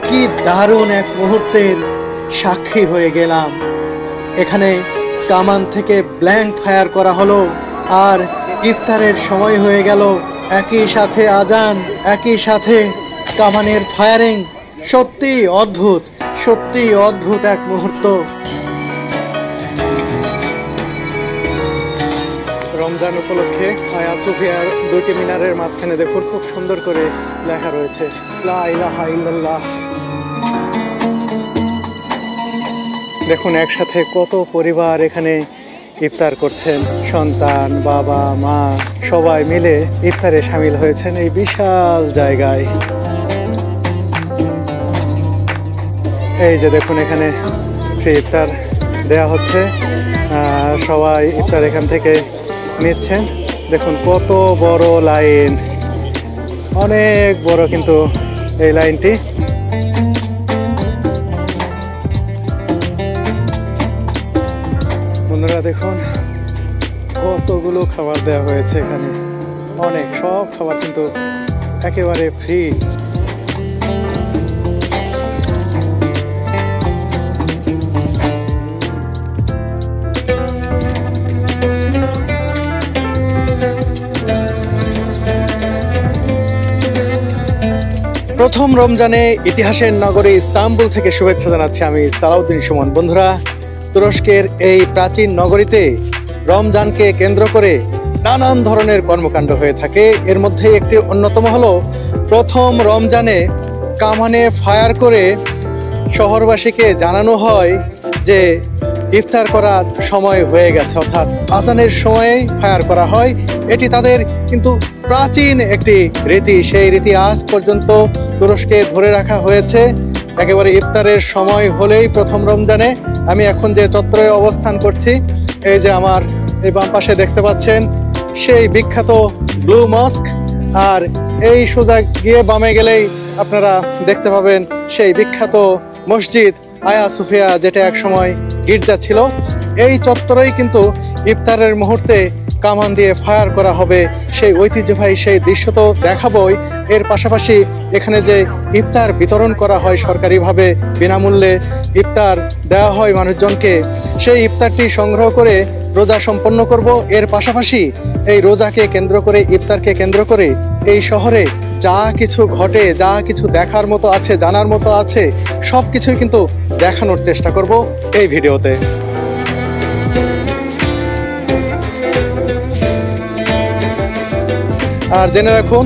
কি দারুণ এক মুহূর্তের সাক্ষী হয়ে গেলাম। এখানে কামান থেকে ব্ল্যাঙ্ক ফায়ার করা হলো আর ইফতারের সময় হয়ে গেল। একই সাথে আজান, একই সাথে কামানের ফায়ারিং। সত্যি অদ্ভুত, সত্যি অদ্ভুত এক মুহূর্ত। রমজান উপলক্ষে আয়া সোফিয়ার দুটি মিনারের মাঝখানে দেখুন খুব সুন্দর করে লেখা রয়েছে লা ইলাহা ইল্লাল্লাহ। দেখুন একসাথে কত পরিবার এখানে ইফতার করছেন, সন্তান, বাবা, মা সবাই মিলে ইফতারে শামিল হয়েছেন এই বিশাল জায়গায়। এই যে দেখুন এখানে ফ্রি ইফতার দেয়া হচ্ছে, সবাই ইফতার এখান থেকে নিচ্ছেন। দেখুন কত বড় লাইন, অনেক বড় কিন্তু এই লাইনটি। বন্ধুরা দেখুন কতগুলো খাবার দেওয়া হয়েছে এখানে, অনেক, সব খাবার কিন্তু একেবারে ফ্রি। প্রথম রমজানে ইতিহাসের নগরী ইস্তাম্বুল থেকে শুভেচ্ছা জানাচ্ছি আমি সালাউদ্দিন সুমন। বন্ধুরা, তুরস্কের এই প্রাচীন নগরীতে রমজানকে কেন্দ্র করে নানান ধরনের কর্মকাণ্ড হয়ে থাকে। এর মধ্যে একটি অন্যতম হলো প্রথম রমজানে কামানে ফায়ার করে শহরবাসীকে জানানো হয় যে ইফতার করার সময় হয়ে গেছে, অর্থাৎ আজানের সময়েই ফায়ার করা হয়। এটি তাদের কিন্তু প্রাচীন একটি রীতি, সেই রীতি আজ পর্যন্ত তুরস্কে ধরে রাখা হয়েছে। একেবারে ইফতারের সময় হলেই প্রথম রমজানে, আমি এখন যে চত্বরে অবস্থান করছি, এই যে আমার এই বাম পাশে দেখতে পাচ্ছেন সেই বিখ্যাত ব্লু মস্ক, আর এই সোজা গিয়ে বামে গেলেই আপনারা দেখতে পাবেন সেই বিখ্যাত মসজিদ আয়া সোফিয়া, যেটা এক সময় গির্জা ছিল। এই চত্বরেই কিন্তু ইফতারের মুহূর্তে কামান দিয়ে ফায়ার করা হবে। সেই ঐতিহ্যবাহী সেই দৃশ্য তো দেখাবই, এর পাশাপাশি এখানে যে ইফতার বিতরণ করা হয় সরকারিভাবে, বিনামূল্যে ইফতার দেওয়া হয় মানুষজনকে, সেই ইফতারটি সংগ্রহ করে রোজা সম্পন্ন করব। এর পাশাপাশি এই রোজাকে কেন্দ্র করে, ইফতারকে কেন্দ্র করে এই শহরে যা কিছু ঘটে, যা কিছু দেখার মতো আছে, জানার মতো আছে, সব কিছুই কিন্তু দেখানোর চেষ্টা করব এই ভিডিওতে। আর জেনে রাখুন